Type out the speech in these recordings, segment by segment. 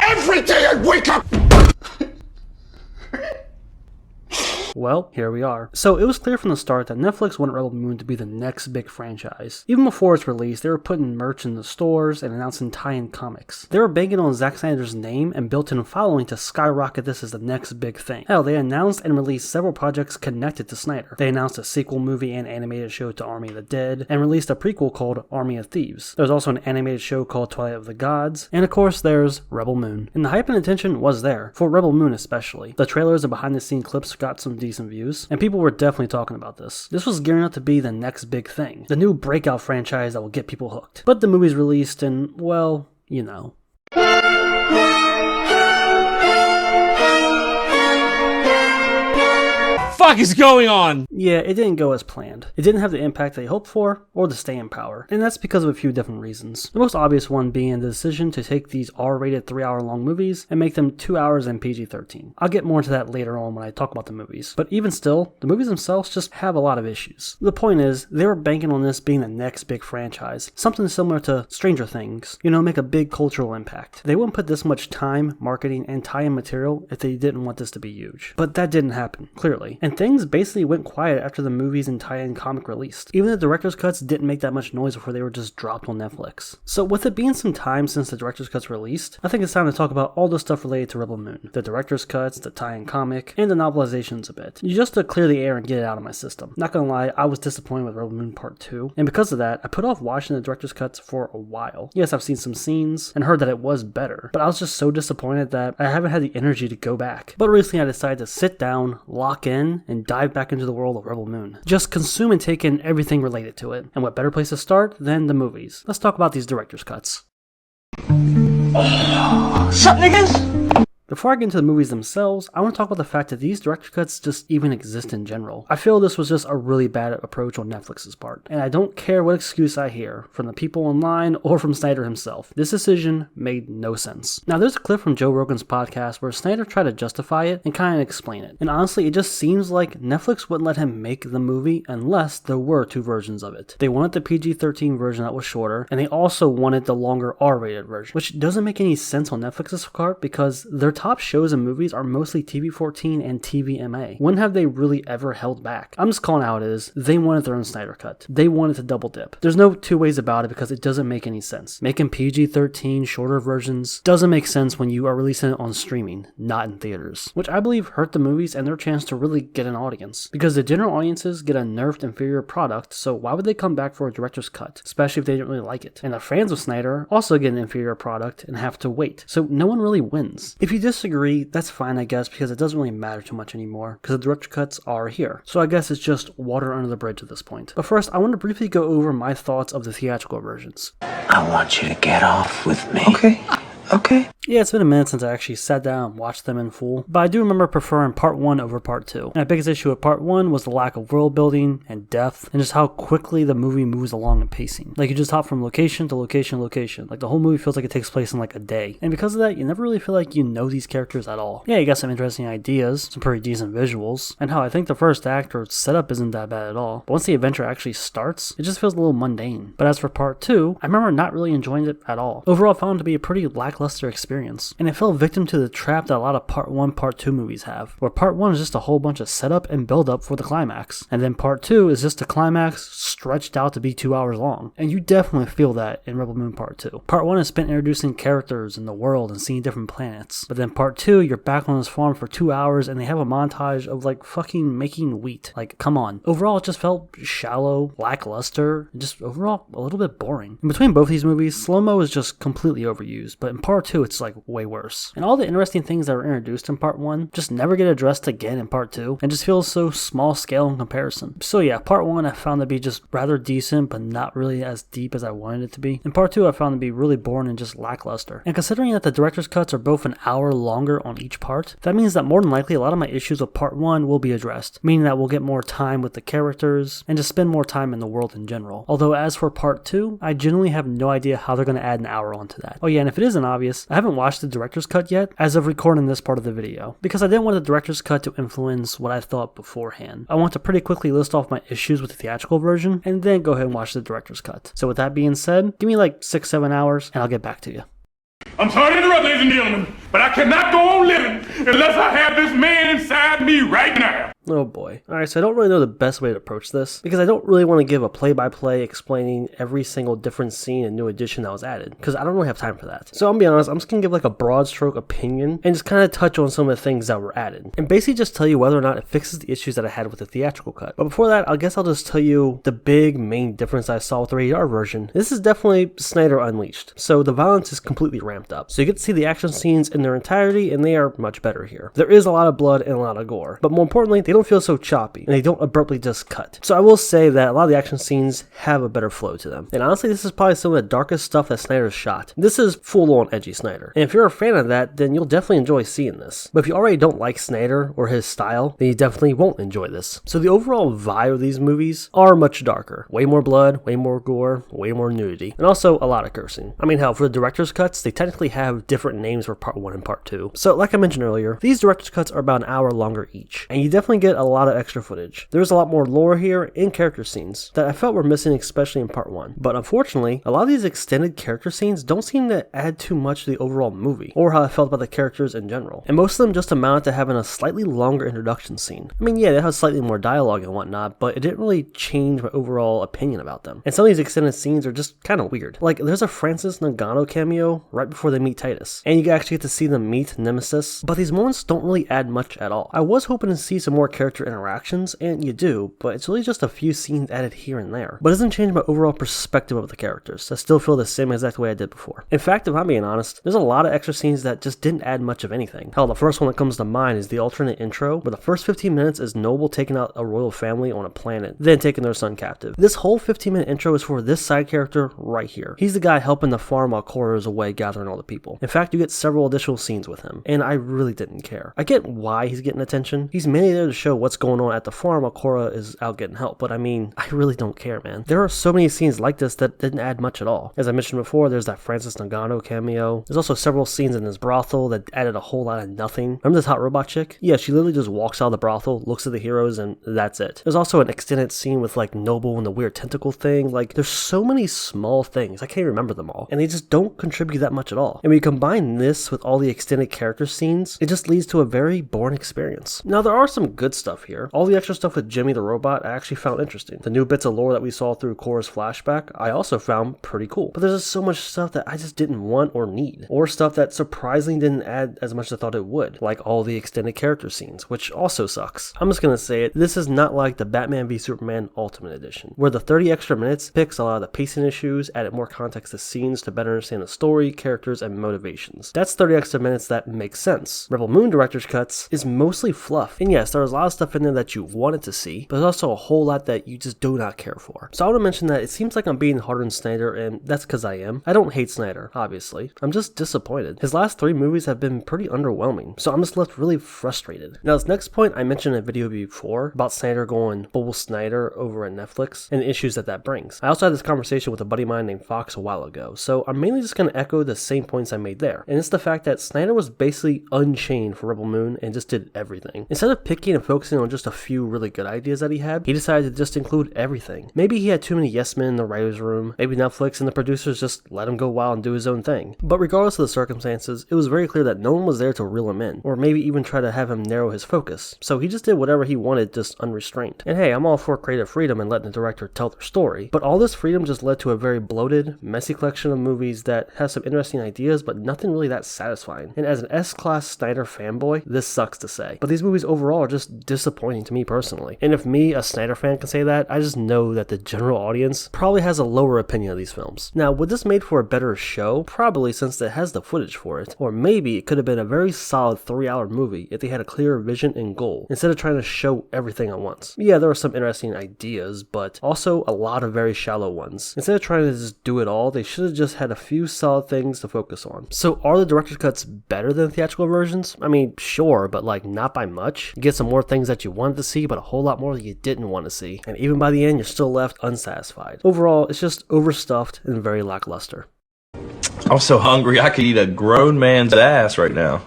Every day I wake up. Well, here we are. So it was clear from the start that Netflix wanted Rebel Moon to be the next big franchise. Even before its release, they were putting merch in the stores and announcing tie-in comics. They were banking on Zack Snyder's name and built-in following to skyrocket this as the next big thing. Hell, they announced and released several projects connected to Snyder. They announced a sequel movie and animated show to Army of the Dead, and released a prequel called Army of Thieves. There was also an animated show called Twilight of the Gods, and of course there's Rebel Moon. And the hype and attention was there, for Rebel Moon especially. The trailers and behind-the-scenes clips got some decent views, and people were definitely talking about this. This was gearing up to be the next big thing, the new breakout franchise that will get people hooked. But the movie's released and, well, you know. Fuck is going on? Yeah, it didn't go as planned. It didn't have the impact they hoped for, or the staying power. And that's because of a few different reasons. The most obvious one being the decision to take these R-rated 3-hour-long movies and make them 2 hours and PG-13. I'll get more into that later on when I talk about the movies. But even still, the movies themselves just have a lot of issues. The point is, they were banking on this being the next big franchise. Something similar to Stranger Things. You know, make a big cultural impact. They wouldn't put this much time, marketing, and tie-in material if they didn't want this to be huge. But that didn't happen, clearly. And things basically went quiet after the movies and tie-in comic released. Even the director's cuts didn't make that much noise before they were just dropped on Netflix. So with it being some time since the director's cuts released, I think it's time to talk about all the stuff related to Rebel Moon. The director's cuts, the tie-in comic, and the novelizations a bit. Just to clear the air and get it out of my system. Not gonna lie, I was disappointed with Rebel Moon Part 2, and because of that, I put off watching the director's cuts for a while. Yes, I've seen some scenes and heard that it was better, but I was just so disappointed that I haven't had the energy to go back. But recently I decided to sit down, lock in, and dive back into the world of Rebel Moon. Just consume and take in everything related to it. And what better place to start than the movies? Let's talk about these director's cuts. Sup, niggas? Before I get into the movies themselves, I want to talk about the fact that these director cuts just even exist in general. I feel this was just a really bad approach on Netflix's part, and I don't care what excuse I hear from the people online or from Snyder himself. This decision made no sense. Now there's a clip from Joe Rogan's podcast where Snyder tried to justify it and kind of explain it, and honestly it just seems like Netflix wouldn't let him make the movie unless there were two versions of it. They wanted the PG-13 version that was shorter, and they also wanted the longer R-rated version, which doesn't make any sense on Netflix's part because their top shows and movies are mostly TV-14 and TVMA. When have they really ever held back? I'm just calling it how it is. They wanted their own Snyder cut. They wanted to double dip. There's no two ways about it because it doesn't make any sense. Making PG-13 shorter versions doesn't make sense when you are releasing it on streaming, not in theaters. Which I believe hurt the movies and their chance to really get an audience. Because the general audiences get a nerfed inferior product, so why would they come back for a director's cut? Especially if they didn't really like it. And the fans of Snyder also get an inferior product and have to wait. So no one really wins. If you disagree, that's fine I guess because it doesn't really matter too much anymore because the director cuts are here. So I guess it's just water under the bridge at this point. But first, I want to briefly go over my thoughts of the theatrical versions. I want you to get off with me. Okay. Yeah, it's been a minute since I actually sat down and watched them in full, but I do remember preferring part 1 over part 2. And my biggest issue with part 1 was the lack of world building and depth, and just how quickly the movie moves along in pacing. Like you just hop from location to location to location. Like the whole movie feels like it takes place in like a day. And because of that, you never really feel like you know these characters at all. Yeah, you got some interesting ideas, some pretty decent visuals, and hell, I think the first act or setup isn't that bad at all. But once the adventure actually starts, it just feels a little mundane. But as for part 2, I remember not really enjoying it at all. Overall, I found it to be a pretty lackluster experience. And it fell victim to the trap that a lot of part 1, part 2 movies have, where part 1 is just a whole bunch of setup and build up for the climax, and then part 2 is just a climax stretched out to be 2 hours long. And you definitely feel that in Rebel Moon Part 2. Part 1 is spent introducing characters in the world and seeing different planets, but then part 2, you're back on this farm for 2 hours and they have a montage of like fucking making wheat. Like, come on. Overall, it just felt shallow, lackluster, and just overall a little bit boring. In between both these movies, slow-mo is just completely overused, but in part 2 it's like way worse. And all the interesting things that were introduced in part 1 just never get addressed again in part 2 and just feels so small scale in comparison. So yeah, part 1 I found to be just rather decent but not really as deep as I wanted it to be. And part 2 I found to be really boring and just lackluster. And considering that the director's cuts are both an hour longer on each part, that means that more than likely a lot of my issues with part 1 will be addressed, meaning that we'll get more time with the characters and just spend more time in the world in general. Although as for part 2, I genuinely have no idea how they're going to add an hour onto that. Oh yeah, and if it isn't obvious, I haven't watched the director's cut yet as of recording this part of the video, because I didn't want the director's cut to influence what I thought beforehand. I want to pretty quickly list off my issues with the theatrical version and then go ahead and watch the director's cut. So with that being said, give me like 6-7 hours and I'll get back to you. I'm sorry to interrupt, ladies and gentlemen. But I cannot go on living unless I have this man inside me right now. Oh boy. Alright, so I don't really know the best way to approach this, because I don't really want to give a play-by-play explaining every single different scene and new addition that was added, because I don't really have time for that. So I'm gonna be honest, I'm just gonna give like a broad stroke opinion, and just kind of touch on some of the things that were added, and basically just tell you whether or not it fixes the issues that I had with the theatrical cut. But before that, I guess I'll just tell you the big main difference I saw with the rated R version. This is definitely Snyder Unleashed, so the violence is completely ramped up. So you get to see the action scenes in their entirety, and they are much better here. There is a lot of blood and a lot of gore, but more importantly, they don't feel so choppy, and they don't abruptly just cut. So I will say that a lot of the action scenes have a better flow to them. And honestly, this is probably some of the darkest stuff that Snyder shot. This is full-on edgy Snyder. And if you're a fan of that, then you'll definitely enjoy seeing this. But if you already don't like Snyder or his style, then you definitely won't enjoy this. So the overall vibe of these movies are much darker. Way more blood, way more gore, way more nudity, and also a lot of cursing. I mean, hell, for the director's cuts, they technically have different names for part 1 and part 2. So like I mentioned earlier, these director's cuts are about an hour longer each, and you definitely get a lot of extra footage. There's a lot more lore here and character scenes that I felt were missing, especially in part 1. But unfortunately, a lot of these extended character scenes don't seem to add too much to the overall movie, or how I felt about the characters in general. And most of them just amounted to having a slightly longer introduction scene. I mean, yeah, they have slightly more dialogue and whatnot, but it didn't really change my overall opinion about them. And some of these extended scenes are just kind of weird. Like, there's a Francis Ngannou cameo right before they meet Titus, and you actually get to see them meet Nemesis, but these moments don't really add much at all. I was hoping to see some more character interactions, and you do, but it's really just a few scenes added here and there. But it doesn't change my overall perspective of the characters. I still feel the same exact way I did before. In fact, if I'm being honest, there's a lot of extra scenes that just didn't add much of anything. Hell, the first one that comes to mind is the alternate intro, where the first 15 minutes is Noble taking out a royal family on a planet, then taking their son captive. This whole 15-minute intro is for this side character right here. He's the guy helping the farm while Korra is away gathering all the people. In fact, you get several additional scenes with him, and I really didn't care. I get why he's getting attention. He's mainly there to show what's going on at the farm while Korra is out getting help, but I mean, I really don't care, man. There are so many scenes like this that didn't add much at all. As I mentioned before, there's that Francis Ngannou cameo. There's also several scenes in this brothel that added a whole lot of nothing. Remember this hot robot chick? Yeah, she literally just walks out of the brothel, looks at the heroes, and that's it. There's also an extended scene with like Noble and the weird tentacle thing. Like, there's so many small things, I can't remember them all, and they just don't contribute that much at all. And when you combine this with all the extended character scenes, it just leads to a very boring experience. Now, there are some good stuff here. All the extra stuff with Jimmy the robot I actually found interesting. The new bits of lore that we saw through Korra's flashback I also found pretty cool. But there's just so much stuff that I just didn't want or need, or stuff that surprisingly didn't add as much as I thought it would, like all the extended character scenes, which also sucks. I'm just gonna say it, this is not like the Batman v Superman Ultimate Edition, where the 30 extra minutes picks a lot of the pacing issues, added more context to scenes to better understand the story, characters, and motivations. That's 30 extra minutes that makes sense. Rebel Moon director's cuts is mostly fluff, and yes, there was a lot of stuff in there that you wanted to see, but there's also a whole lot that you just do not care for. So I want to mention that it seems like I'm being harder on Snyder, and that's because I am. I don't hate Snyder, obviously. I'm just disappointed. His last 3 movies have been pretty underwhelming, so I'm just left really frustrated. Now, this next point I mentioned in a video before about Snyder going full Snyder over at Netflix and the issues that brings. I also had this conversation with a buddy of mine named Fox a while ago, so I'm mainly just going to echo the same points I made there. And it's the fact that Snyder was basically unchained for Rebel Moon and just did everything. Instead of picking and focusing on just a few really good ideas that he had, he decided to just include everything. Maybe he had too many yes men in the writer's room, maybe Netflix and the producers just let him go wild and do his own thing. But regardless of the circumstances, it was very clear that no one was there to reel him in, or maybe even try to have him narrow his focus. So he just did whatever he wanted, just unrestrained. And hey, I'm all for creative freedom and letting the director tell their story, but all this freedom just led to a very bloated, messy collection of movies that have some interesting ideas, but nothing really that satisfying. And as an S-class Snyder fanboy, this sucks to say, but these movies overall are just disappointing to me personally. And if me, a Snyder fan, can say that, I just know that the general audience probably has a lower opinion of these films. Now, would this made for a better show? Probably, since it has the footage for it. Or maybe it could have been a very solid 3-hour movie if they had a clearer vision and goal, instead of trying to show everything at once. Yeah, there were some interesting ideas, but also a lot of very shallow ones. Instead of trying to just do it all, they should have just had a few solid things to focus on. So are the director's cuts better than theatrical versions? I mean, sure, but like not by much. You get some more things that you wanted to see, but a whole lot more that you didn't want to see. And even by the end, you're still left unsatisfied. Overall, it's just overstuffed and very lackluster. I'm so hungry I could eat a grown man's ass right now.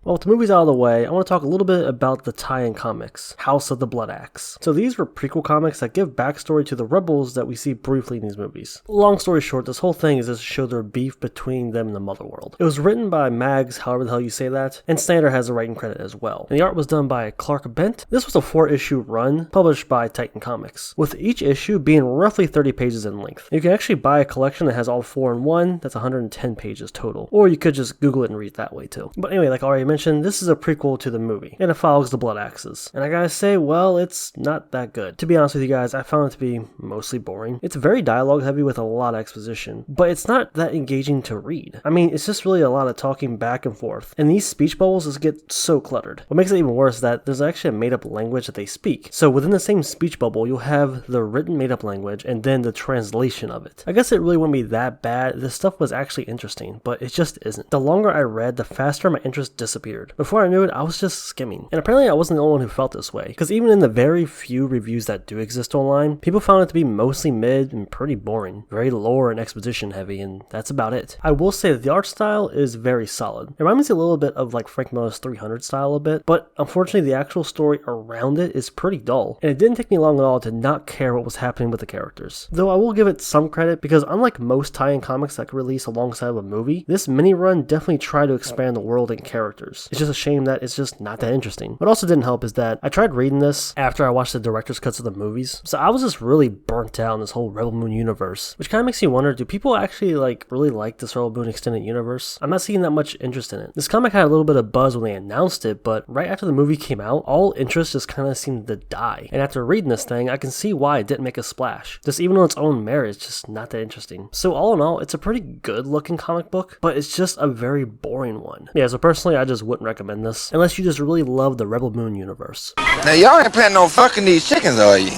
Well, with the movies out of the way, I want to talk a little bit about the tie-in comics, House of the Blood Axe. So these were prequel comics that give backstory to the rebels that we see briefly in these movies. Long story short, this whole thing is just to show their beef between them and the Mother World. It was written by Mags, however the hell you say that, and Snyder has a writing credit as well. And the art was done by Clark Bent. This was a 4-issue run published by Titan Comics, with each issue being roughly 30 pages in length. You can actually buy a collection that has all 4 in one, that's 110 pages total, or you could just Google it and read it that way too. But anyway, like I already mentioned, this is a prequel to the movie, and it follows the Blood Axes. And I gotta say, well, it's not that good. To be honest with you guys, I found it to be mostly boring. It's very dialogue heavy with a lot of exposition, but it's not that engaging to read. I mean, it's just really a lot of talking back and forth, and these speech bubbles just get so cluttered. What makes it even worse is that there's actually a made-up language that they speak. So within the same speech bubble, you'll have the written made-up language and then the translation of it. I guess it really wouldn't be that bad. This stuff was actually interesting, but it just isn't. The longer I read, the faster my interest disappeared. Before I knew it, I was just skimming. And apparently I wasn't the only one who felt this way, because even in the very few reviews that do exist online, people found it to be mostly mid and pretty boring. Very lore and exposition heavy, and that's about it. I will say that the art style is very solid. It reminds me a little bit of like Frank Miller's 300 style a bit, but unfortunately the actual story around it is pretty dull, and it didn't take me long at all to not care what was happening with the characters. Though I will give it some credit, because unlike most tie-in comics that could release alongside of a movie, this mini run definitely tried to expand the world and characters. It's just a shame that it's just not that interesting. What also didn't help is that I tried reading this after I watched the director's cuts of the movies, so I was just really burnt out in this whole Rebel Moon universe, which kind of makes me wonder, do people actually really like this Rebel Moon extended universe? I'm not seeing that much interest in it. This comic had a little bit of buzz when they announced it, but right after the movie came out, all interest just kind of seemed to die. And after reading this thing, I can see why it didn't make a splash. Just even on its own merit, it's just not that interesting. So all in all, it's a pretty good looking comic book, but it's just a very boring one. Yeah, so personally, I just wouldn't recommend this, unless you just really love the Rebel Moon universe. Now y'all ain't planning on fucking these chickens, are you?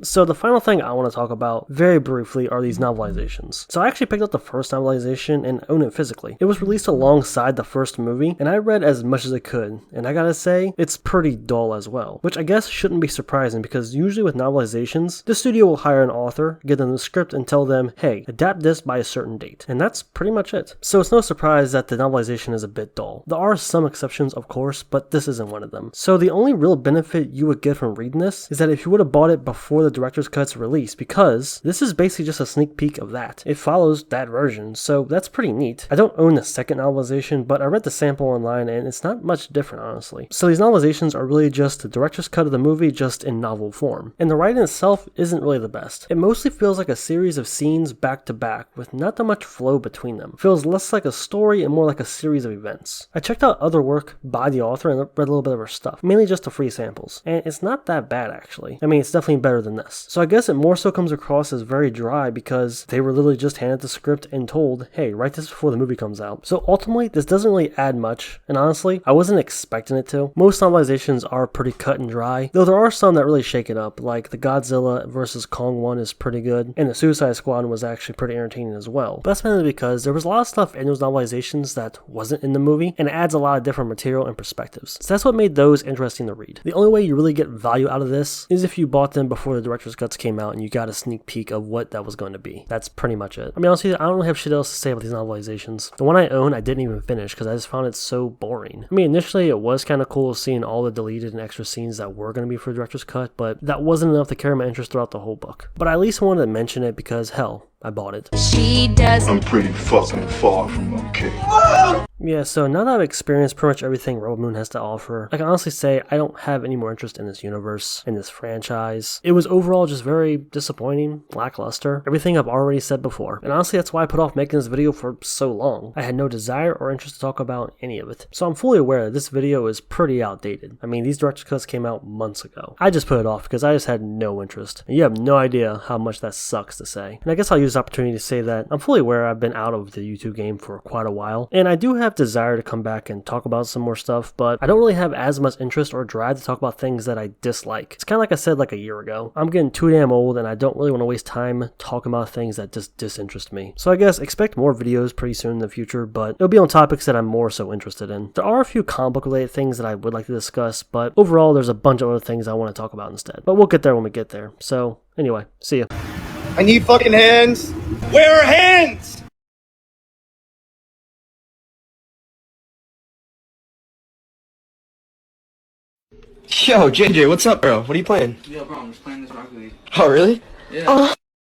So the final thing I want to talk about very briefly are these novelizations. So I actually picked up the first novelization and own it physically. It was released alongside the first movie, and I read as much as I could, and I gotta say, it's pretty dull as well, which I guess shouldn't be surprising, because usually with novelizations, the studio will hire an author, give them the script, and tell them, hey, adapt this by a certain date, and that's pretty much it. So it's no surprise that the novelization is a bit dull. There are some exceptions, of course, but this isn't one of them. So the only real benefit you would get from reading this is that if you would have bought it before the director's cut's release, because this is basically just a sneak peek of that. It follows that version, so that's pretty neat. I don't own the second novelization, but I read the sample online and it's not much different, honestly. So these novelizations are really just the director's cut of the movie, just in novel form. And the writing itself isn't really the best. It mostly feels like a series of scenes back to back, with not that much flow between them. It feels less like a story and more like a series of events. I checked out other work by the author and read a little bit of her stuff, mainly just the free samples, and it's not that bad actually. I mean, it's definitely better than this. So I guess it more so comes across as very dry, because they were literally just handed the script and told, hey, write this before the movie comes out. So ultimately, this doesn't really add much, and honestly, I wasn't expecting it to. Most novelizations are pretty cut and dry, though there are some that really shake it up, like the Godzilla vs. Kong one is pretty good, and the Suicide Squad was actually pretty entertaining as well. But that's mainly because there was a lot of stuff in those novelizations that wasn't in the movie, and it adds a lot of different material and perspectives. So that's what made those interesting to read. The only way you really get value out of this is if you bought them before the director's cuts came out and you got a sneak peek of what that was going to be. That's pretty much it. I mean, honestly, I don't really have shit else to say about these novelizations. The one I own, I didn't even finish because I just found it so boring. I mean, initially it was kind of cool seeing all the deleted and extra scenes that were going to be for the director's cut, but that wasn't enough to carry my interest throughout the whole book. But I at least wanted to mention it because, hell, I bought it. She does. I'm pretty fucking far from okay. Yeah, so now that I've experienced pretty much everything Rebel Moon has to offer, I can honestly say I don't have any more interest in this universe, in this franchise. It was overall just very disappointing, lackluster, everything I've already said before. And honestly, that's why I put off making this video for so long. I had no desire or interest to talk about any of it. So I'm fully aware that this video is pretty outdated. I mean, these director's cuts came out months ago. I just put it off because I just had no interest. And you have no idea how much that sucks to say. And I guess I'll use this opportunity to say that I'm fully aware I've been out of the YouTube game for quite a while, and I do have desire to come back and talk about some more stuff, but I don't really have as much interest or drive to talk about things that I dislike. It's kind of like I said like a year ago. I'm getting too damn old and I don't really want to waste time talking about things that just disinterest me. So I guess expect more videos pretty soon in the future, but it'll be on topics that I'm more so interested in. There are a few comic book related things that I would like to discuss, but overall there's a bunch of other things I want to talk about instead. But we'll get there when we get there. So anyway, see ya. I need fucking hands. Where are hands? Yo, JJ, what's up, bro? What are you playing? Yo, bro, I'm just playing this Rocket League. Oh, really? Yeah.